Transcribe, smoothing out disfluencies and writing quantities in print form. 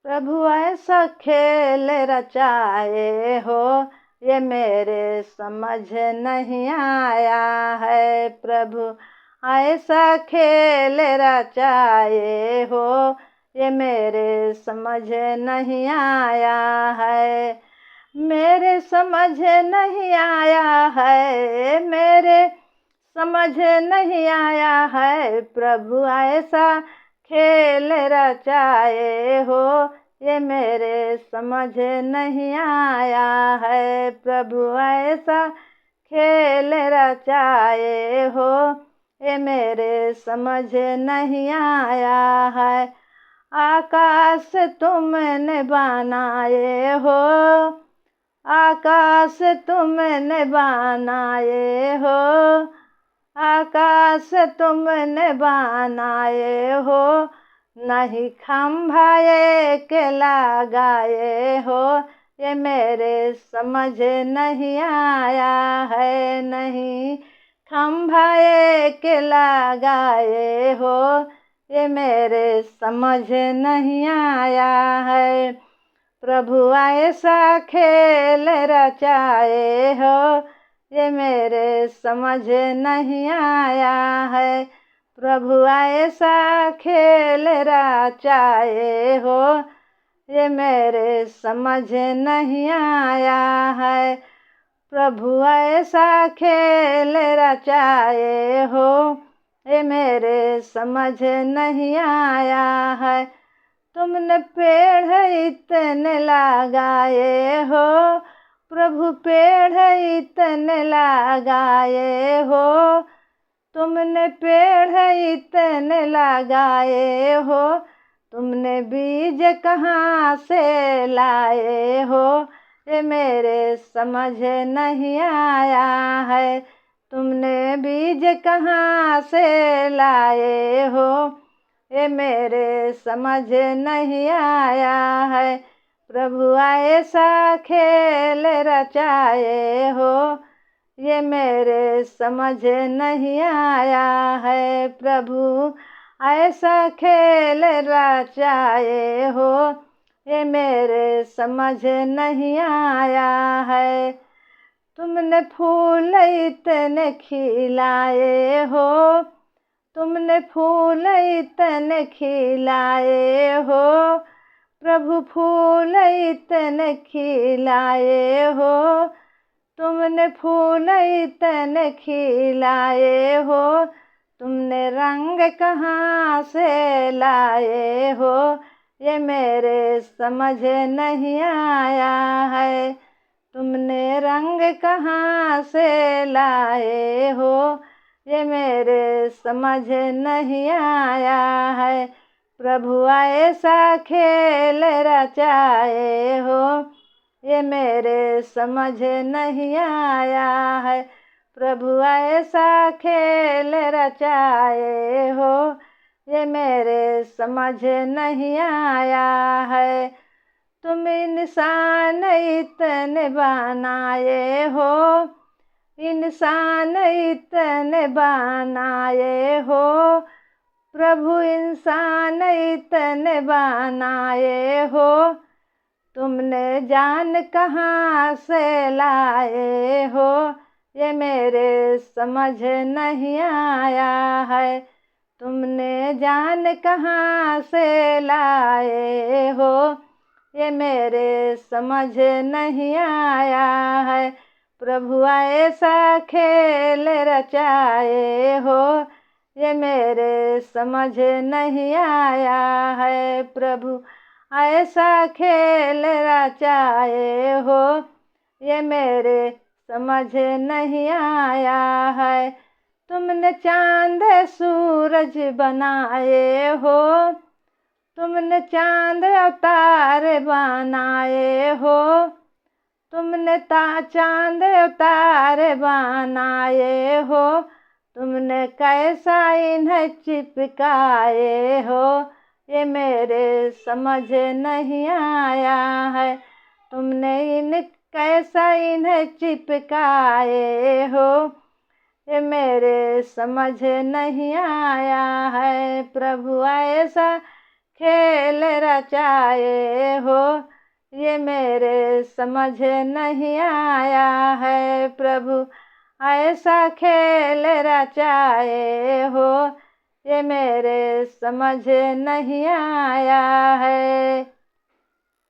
प्रभु ऐसा खेल रचाए हो, ये मेरे समझ नहीं आया है। प्रभु ऐसा खेल रचाए हो, ये मेरे समझ नहीं आया है। मेरे समझ नहीं आया है, मेरे समझ नहीं आया है। प्रभु ऐसा खेल रचाए हो, ये मेरे समझ नहीं आया है। प्रभु ऐसा खेल रचाए हो, ये मेरे समझ नहीं आया है। आकाश तुमने बनाए हो, आकाश तुमने बनाए हो, आकाश तुमने बनाए हो। नहीं खंभा एक लगाए हो, ये मेरे समझ नहीं आया है। नहीं खंभा एक लगाए हो, ये मेरे समझ नहीं आया है। प्रभु ऐसा खेल रचाए हो, ये मेरे समझ नहीं आया है। प्रभु ऐसा खेल रचाए हो, ये मेरे समझ नहीं आया है। प्रभु ऐसा खेल रचाए हो, ये मेरे समझ नहीं आया है। तुमने पेड़ इतने लगाए हो, प्रभु पेड़ इतने लगाए हो। तुमने पेड़ इतने लगाए हो, तुमने बीज कहाँ से लाए हो, ये मेरे समझ नहीं आया है। तुमने बीज कहाँ से लाए हो, ये मेरे समझ नहीं आया है। प्रभु ऐसा खेल रचाए हो, ये मेरे समझ नहीं आया है। प्रभु ऐसा खेल रचाए हो, ये मेरे समझ नहीं आया है। तुमने फूल इतने खिलाए हो, तुमने फूल इतने खिलाए हो। प्रभु फूल इतने खिलाए हो, तुमने फूल इतने खिलाए हो। तुमने रंग कहाँ से लाए हो, ये मेरे समझ नहीं आया है। तुमने रंग कहाँ से लाए हो, ये मेरे समझ नहीं आया है। प्रभु ऐसा खेल रचाए हो, ये मेरे समझ नहीं आया है। प्रभु ऐसा खेल रचाए हो, ये मेरे समझ नहीं आया है। तुम इंसान इतने बनाए हो, इंसान इतने बनाए हो। प्रभु इंसान इतने बनाए हो, तुमने जान कहाँ से लाए हो, ये मेरे समझ नहीं आया है। तुमने जान कहाँ से लाए हो, ये मेरे समझ नहीं आया है। प्रभु ऐसा खेल रचाए हो, ये मेरे समझ नहीं आया है। प्रभु ऐसा खेल रचाए हो, ये मेरे समझ नहीं आया है। तुमने चांद सूरज बनाए हो, तुमने चांद अवतार बनाए हो। तुमने चांद अवतार बनाए हो, तुमने कैसा इन्हें चिपकाए हो, ये मेरे समझ नहीं आया है। तुमने कैसा इन्हें चिपकाए हो, ये मेरे समझ नहीं आया है। प्रभु ऐसा खेल रचाए हो, ये मेरे समझ नहीं आया है प्रभु। ऐसा खेल रचाए हो, ये मेरे समझ नहीं आया है।